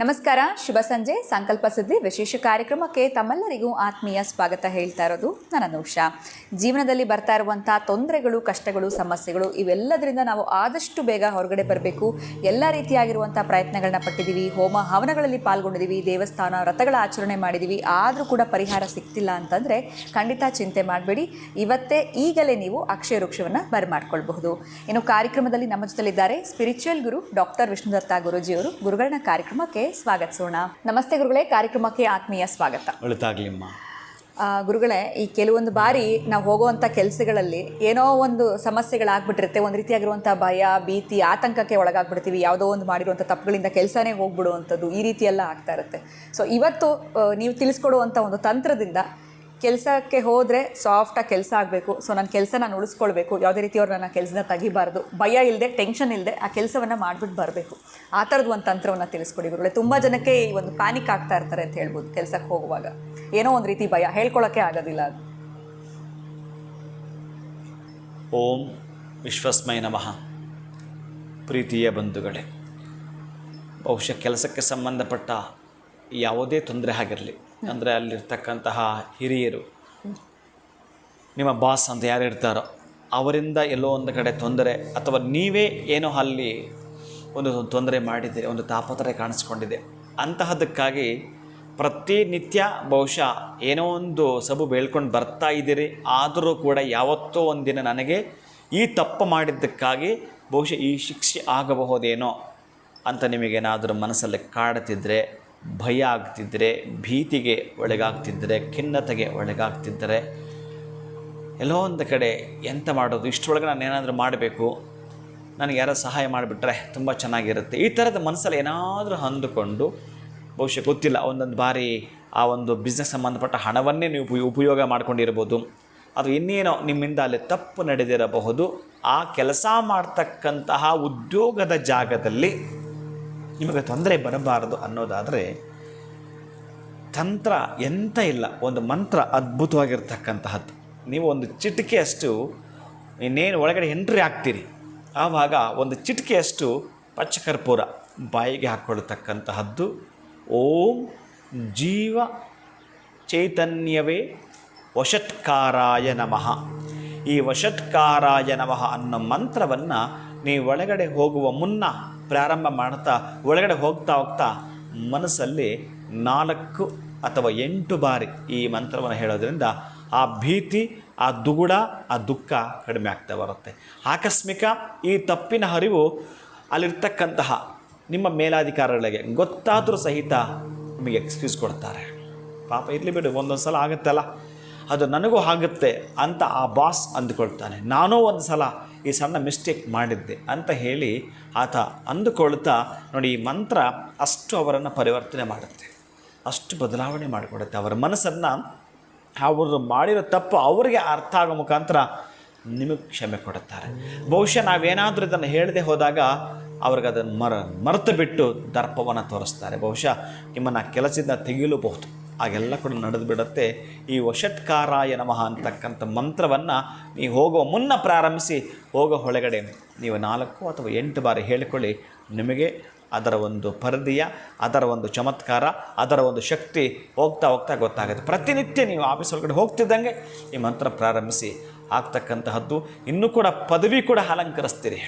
ನಮಸ್ಕಾರ, ಶುಭ ಸಂಜೆ. ಸಂಕಲ್ಪ ಸಿದ್ಧಿ ವಿಶೇಷ ಕಾರ್ಯಕ್ರಮಕ್ಕೆ ತಮ್ಮೆಲ್ಲರಿಗೂ ಆತ್ಮೀಯ ಸ್ವಾಗತ ಹೇಳ್ತಾ ಇರೋದು ನಾನು ಅನೂಷಾ. ಜೀವನದಲ್ಲಿ ಬರ್ತಾ ಇರುವಂಥ ತೊಂದರೆಗಳು, ಕಷ್ಟಗಳು, ಸಮಸ್ಯೆಗಳು ಇವೆಲ್ಲದರಿಂದ ನಾವು ಆದಷ್ಟು ಬೇಗ ಹೊರಗಡೆ ಬರಬೇಕು. ಎಲ್ಲ ರೀತಿಯಾಗಿರುವಂಥ ಪ್ರಯತ್ನಗಳನ್ನ ಪಟ್ಟಿದ್ದೀವಿ, ಹೋಮ ಹವನಗಳಲ್ಲಿ ಪಾಲ್ಗೊಂಡಿದ್ದೀವಿ, ದೇವಸ್ಥಾನ ವ್ರತಗಳ ಆಚರಣೆ ಮಾಡಿದ್ದೀವಿ. ಆದರೂ ಕೂಡ ಪರಿಹಾರ ಸಿಗ್ತಿಲ್ಲ ಅಂತಂದರೆ ಖಂಡಿತ ಚಿಂತೆ ಮಾಡಬೇಡಿ. ಇವತ್ತೇ ಈಗಲೇ ನೀವು ಅಕ್ಷಯ ವೃಕ್ಷವನ್ನು ಬರಮಾಡ್ಕೊಳ್ಬಹುದು. ಇನ್ನು ಕಾರ್ಯಕ್ರಮದಲ್ಲಿ ನಮ್ಮ ಜೊತೆಲಿದ್ದಾರೆ ಸ್ಪಿರಿಚುವಲ್ ಗುರು ಡಾಕ್ಟರ್ ವಿಷ್ಣುದತ್ತ ಗುರೂಜಿಯವರು. ಗುರುಗಳನ್ನ ಕಾರ್ಯಕ್ರಮಕ್ಕೆ ಸ್ವಾಗತಿಸೋಣ. ನಮಸ್ತೆ ಗುರುಗಳೇ, ಕಾರ್ಯಕ್ರಮಕ್ಕೆ ಆತ್ಮೀಯ ಸ್ವಾಗತ. ಒಳ್ಳೆದಾಗ್ಲಿಮ್ಮ. ಗುರುಗಳೇ, ಈ ಕೆಲವೊಂದು ಬಾರಿ ನಾವು ಹೋಗುವಂಥ ಕೆಲಸಗಳಲ್ಲಿ ಏನೋ ಒಂದು ಸಮಸ್ಯೆಗಳಾಗ್ಬಿಟ್ಟಿರುತ್ತೆ. ಒಂದು ರೀತಿಯಾಗಿರುವಂಥ ಭಯ, ಭೀತಿ, ಆತಂಕಕ್ಕೆ ಒಳಗಾಗ್ಬಿಡ್ತೀವಿ. ಯಾವುದೋ ಒಂದು ಮಾಡಿರುವಂಥ ತಪ್ಪುಗಳಿಂದ ಕೆಲಸನೇ ಹೋಗ್ಬಿಡುವಂಥದ್ದು, ಈ ರೀತಿ ಎಲ್ಲ ಆಗ್ತಾ ಇರುತ್ತೆ. ಸೊ ಇವತ್ತು ನೀವು ತಿಳಿಸ್ಕೊಡುವಂಥ ಒಂದು ತಂತ್ರದಿಂದ ಕೆಲಸಕ್ಕೆ ಹೋದರೆ ಸಾಫ್ಟಾಗಿ ಕೆಲಸ ಆಗಬೇಕು. ಸೊ ನನ್ನ ಕೆಲಸ ನಾನು ಉಳಿಸ್ಕೊಳ್ಬೇಕು, ಯಾವುದೇ ರೀತಿಯವ್ರು ನನ್ನ ಕೆಲಸನ ತೆಗಿಬಾರ್ದು, ಭಯ ಇಲ್ಲದೆ, ಟೆನ್ಷನ್ ಇಲ್ಲದೆ ಆ ಕೆಲಸವನ್ನು ಮಾಡಿಬಿಟ್ಟು ಬರಬೇಕು. ಆ ಥರದ್ದು ಒಂದು ತಂತ್ರವನ್ನು ತಿಳಿಸ್ಕೊಡಿ ಗುರುಗಳೇ. ತುಂಬ ಜನಕ್ಕೆ ಈ ಒಂದು ಪ್ಯಾನಿಕ್ ಆಗ್ತಾ ಇರ್ತಾರೆ ಅಂತ ಹೇಳ್ಬೋದು. ಕೆಲಸಕ್ಕೆ ಹೋಗುವಾಗ ಏನೋ ಒಂದು ರೀತಿ ಭಯ, ಹೇಳ್ಕೊಳ್ಳೋಕ್ಕೆ ಆಗೋದಿಲ್ಲ ಅದು. ಓಂ ವಿಶ್ವಸ್ಮೈ ನಮಃ. ಪ್ರೀತಿಯ ಬಂಧುಗಳೇ, ಬಹುಶಃ ಕೆಲಸಕ್ಕೆ ಸಂಬಂಧಪಟ್ಟ ಯಾವುದೇ ತೊಂದರೆ ಆಗಿರಲಿ, ಅಂದರೆ ಅಲ್ಲಿರ್ತಕ್ಕಂತಹ ಹಿರಿಯರು, ನಿಮ್ಮ ಬಾಸ್ ಅಂತ ಯಾರು ಇರ್ತಾರೋ ಅವರಿಂದ ಎಲ್ಲೋ ಒಂದು ಕಡೆ ತೊಂದರೆ, ಅಥವಾ ನೀವೇ ಏನೋ ಅಲ್ಲಿ ಒಂದು ತೊಂದರೆ ಮಾಡಿದ್ದೀರಿ, ಒಂದು ತಾಪತ್ರೆ ಕಾಣಿಸ್ಕೊಂಡಿದೆ, ಅಂತಹದಕ್ಕಾಗಿ ಪ್ರತಿನಿತ್ಯ ಬಹುಶಃ ಏನೋ ಒಂದು ಸಬು ಬೇಳ್ಕೊಂಡು ಬರ್ತಾ ಇದ್ದೀರಿ. ಆದರೂ ಕೂಡ ಯಾವತ್ತೋ ಒಂದಿನ ನನಗೆ ಈ ತಪ್ಪು ಮಾಡಿದ್ದಕ್ಕಾಗಿ ಬಹುಶಃ ಈ ಶಿಕ್ಷೆ ಆಗಬಹುದೇನೋ ಅಂತ ನಿಮಗೇನಾದರೂ ಮನಸ್ಸಲ್ಲಿ ಕಾಡುತ್ತಿದ್ದರೆ, ಭಯ ಆಗ್ತಿದ್ದರೆ, ಭೀತಿಗೆ ಒಳಗಾಗ್ತಿದ್ದರೆ, ಖಿನ್ನತೆಗೆ ಒಳಗಾಗ್ತಿದ್ದರೆ, ಎಲ್ಲೋ ಒಂದು ಕಡೆ ಎಂತ ಮಾಡೋದು, ಇಷ್ಟರೊಳಗೆ ನಾನು ಏನಾದರೂ ಮಾಡಬೇಕು, ನನಗೆ ಯಾರೋ ಸಹಾಯ ಮಾಡಿಬಿಟ್ರೆ ತುಂಬ ಚೆನ್ನಾಗಿರುತ್ತೆ, ಈ ಥರದ ಮನಸ್ಸಲ್ಲಿ ಏನಾದರೂ ಅಂದುಕೊಂಡು ಬಹುಶಃ ಗೊತ್ತಿಲ್ಲ ಒಂದೊಂದು ಬಾರಿ ಆ ಒಂದು ಬಿಸ್ನೆಸ್ ಸಂಬಂಧಪಟ್ಟ ಹಣವನ್ನೇ ನೀವು ಉಪಯೋಗ ಮಾಡ್ಕೊಂಡಿರ್ಬೋದು, ಅದು ಇನ್ನೇನೋ ನಿಮ್ಮಿಂದ ಅಲ್ಲಿ ತಪ್ಪು ನಡೆದಿರಬಹುದು. ಆ ಕೆಲಸ ಮಾಡ್ತಕ್ಕಂತಹ ಉದ್ಯೋಗದ ಜಾಗದಲ್ಲಿ ನಿಮಗೆ ತೊಂದರೆ ಬರಬಾರದು ಅನ್ನೋದಾದರೆ ತಂತ್ರ ಎಂತ ಇಲ್ಲ, ಒಂದು ಮಂತ್ರ ಅದ್ಭುತವಾಗಿರ್ತಕ್ಕಂತಹದ್ದು. ನೀವು ಒಂದು ಚಿಟಿಕೆಯಷ್ಟು ಇನ್ನೇನು ಒಳಗಡೆ ಎಂಟ್ರಿ ಆಗ್ತೀರಿ, ಆವಾಗ ಒಂದು ಚಿಟಿಕೆಯಷ್ಟು ಪಚ್ಚಕರ್ಪೂರ ಬಾಯಿಗೆ ಹಾಕ್ಕೊಳ್ತಕ್ಕಂತಹದ್ದು. ಓಂ ಜೀವ ಚೈತನ್ಯವೇ ವಷಟ್ಕಾರಾಯ ನಮಃ. ಈ ವಷಟ್ಕಾರಾಯ ನಮಃ ಅನ್ನೋ ಮಂತ್ರವನ್ನು ನೀವು ಒಳಗಡೆ ಹೋಗುವ ಮುನ್ನ ಪ್ರಾರಂಭ ಮಾಡ್ತಾ, ಒಳಗಡೆ ಹೋಗ್ತಾ ಹೋಗ್ತಾ ಮನಸ್ಸಲ್ಲಿ 4 ಅಥವಾ 8 ಬಾರಿ ಈ ಮಂತ್ರವನ್ನು ಹೇಳೋದ್ರಿಂದ ಆ ಭೀತಿ, ಆ ದುಗುಡ, ಆ ದುಃಖ ಕಡಿಮೆ ಆಗ್ತಾ ಬರುತ್ತೆ. ಆಕಸ್ಮಿಕ ಈ ತಪ್ಪಿನ ಅರಿವು ಅಲ್ಲಿರ್ತಕ್ಕಂತಹ ನಿಮ್ಮ ಮೇಲಾಧಿಕಾರಿಗಳಿಗೆ ಗೊತ್ತಾದರೂ ಸಹಿತ ನಿಮಗೆ ಎಕ್ಸ್ಕ್ಯೂಸ್ ಕೊಡ್ತಾರೆ. ಪಾಪ ಇರಲಿ ಬಿಡು, ಒಂದೊಂದು ಸಲ ಆಗುತ್ತಲ್ಲ, ಅದು ನನಗೂ ಆಗುತ್ತೆ ಅಂತ ಆ ಬಾಸ್ ಅಂದುಕೊಳ್ತಾನೆ. ನಾನೂ ಒಂದು ಸಲ ಈ ಸಣ್ಣ ಮಿಸ್ಟೇಕ್ ಮಾಡಿದ್ದೆ ಅಂತ ಹೇಳಿ ಆತ ಅಂದುಕೊಳ್ತಾ ನೋಡಿ, ಈ ಮಂತ್ರ ಅಷ್ಟು ಅವರನ್ನು ಪರಿವರ್ತನೆ ಮಾಡುತ್ತೆ, ಅಷ್ಟು ಬದಲಾವಣೆ ಮಾಡಿಕೊಡುತ್ತೆ. ಅವರ ಮನಸ್ಸನ್ನು, ಅವರು ಮಾಡಿರೋ ತಪ್ಪು ಅವರಿಗೆ ಅರ್ಥ ಆಗೋ ಮುಖಾಂತರ ನಿಮಗೆ ಕ್ಷಮೆ ಕೊಡುತ್ತಾರೆ. ಬಹುಶಃ ನಾವೇನಾದರೂ ಇದನ್ನು ಹೇಳದೆ ಹೋದಾಗ ಅವ್ರಿಗೆ ಅದನ್ನು ಮರೆತು ಬಿಟ್ಟು ದರ್ಪವನ್ನು ತೋರಿಸ್ತಾರೆ. ಬಹುಶಃ ನಿಮ್ಮನ್ನು ಕೆಲಸದಿಂದ ತೆಗೆಯಲೂಬಹುದು, ಹಾಗೆಲ್ಲ ಕೂಡ ನಡೆದು ಬಿಡುತ್ತೆ. ಈ ವಷಟ್ಕಾರಾಯ ನಮಃ ಅಂತಕ್ಕಂಥ ಮಂತ್ರವನ್ನು ನೀವು ಹೋಗೋ ಮುನ್ನ ಪ್ರಾರಂಭಿಸಿ, ಹೋಗೋ ಒಳಗಡೆ ನೀವು 4 ಅಥವಾ 8 ಬಾರಿ ಹೇಳಿಕೊಳ್ಳಿ. ನಿಮಗೆ ಅದರ ಒಂದು ಪರಿಧಿಯ, ಅದರ ಒಂದು ಚಮತ್ಕಾರ, ಅದರ ಒಂದು ಶಕ್ತಿ ಹೋಗ್ತಾ ಹೋಗ್ತಾ ಗೊತ್ತಾಗುತ್ತೆ. ಪ್ರತಿನಿತ್ಯ ನೀವು ಆಫೀಸ್ ಒಳಗಡೆ ಹೋಗ್ತಿದ್ದಂಗೆ ಈ ಮಂತ್ರ ಪ್ರಾರಂಭಿಸಿ, ಆಗ್ತಕ್ಕಂತಹದ್ದು ಇನ್ನೂ ಕೂಡ ಪದವಿ ಕೂಡ ಅಲಂಕರಿಸ್ತೀರಿ.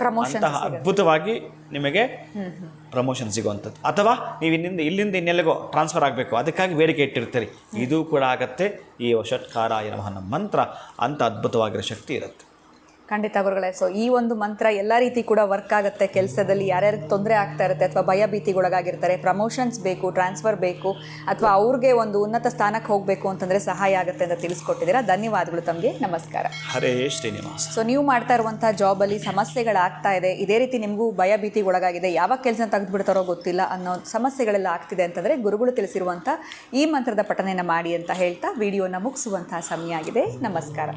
ಅಂತಹ ಅದ್ಭುತವಾಗಿ ನಿಮಗೆ ಪ್ರಮೋಷನ್ ಸಿಗುವಂಥದ್ದು, ಅಥವಾ ನೀವು ಇಲ್ಲಿಂದ ಇನ್ನೆಲ್ಲಿಗೋ ಟ್ರಾನ್ಸ್ಫರ್ ಆಗಬೇಕು, ಅದಕ್ಕಾಗಿ ಬೇಡಿಕೆ ಇಟ್ಟಿರ್ತೀರಿ, ಇದು ಕೂಡ ಆಗತ್ತೆ. ಈ ವಷಟ್ಕಾರಾಯ ನಮಃ ಮಂತ್ರ ಅಂತ ಅದ್ಭುತವಾಗಿರೋ ಶಕ್ತಿ ಇರುತ್ತೆ. ಖಂಡಿತ ಗುರುಗಳೇ. ಸೊ ಈ ಒಂದು ಮಂತ್ರ ಎಲ್ಲ ರೀತಿ ಕೂಡ ವರ್ಕ್ ಆಗುತ್ತೆ. ಕೆಲಸದಲ್ಲಿ ಯಾರ್ಯಾರಿಗೆ ತೊಂದರೆ ಆಗ್ತಾ ಇರುತ್ತೆ, ಅಥವಾ ಭಯ ಭೀತಿಗೊಳಗಾಗಿರ್ತಾರೆ, ಪ್ರಮೋಷನ್ಸ್ ಬೇಕು, ಟ್ರಾನ್ಸ್ಫರ್ ಬೇಕು, ಅಥವಾ ಅವ್ರಿಗೆ ಒಂದು ಉನ್ನತ ಸ್ಥಾನಕ್ಕೆ ಹೋಗಬೇಕು ಅಂತಂದರೆ ಸಹಾಯ ಆಗುತ್ತೆ ಅಂತ ತಿಳಿಸ್ಕೊಟ್ಟಿದ್ದೀರಾ. ಧನ್ಯವಾದಗಳು ತಮಗೆ. ನಮಸ್ಕಾರ. ಹರೇ ಶ್ರೀನಿವಾಸ. ಸೊ ನೀವು ಮಾಡ್ತಾ ಇರುವಂಥ ಜಾಬಲ್ಲಿ ಸಮಸ್ಯೆಗಳಾಗ್ತಾ ಇದೆ, ಇದೇ ರೀತಿ ನಿಮಗೂ ಭಯ ಭೀತಿಗೊಳಗಾಗಿದೆ, ಯಾವಾಗ ಕೆಲಸ ತೆಗೆದುಬಿಡ್ತಾರೋ ಗೊತ್ತಿಲ್ಲ ಅನ್ನೋ ಸಮಸ್ಯೆಗಳೆಲ್ಲ ಆಗ್ತಿದೆ ಅಂತಂದರೆ ಗುರುಗಳು ತಿಳಿಸಿರುವಂಥ ಈ ಮಂತ್ರದ ಪಠನೆಯನ್ನು ಮಾಡಿ ಅಂತ ಹೇಳ್ತಾ ವಿಡಿಯೋನ ಮುಗಿಸುವಂತಹ ಸಮಯ ಆಗಿದೆ. ನಮಸ್ಕಾರ.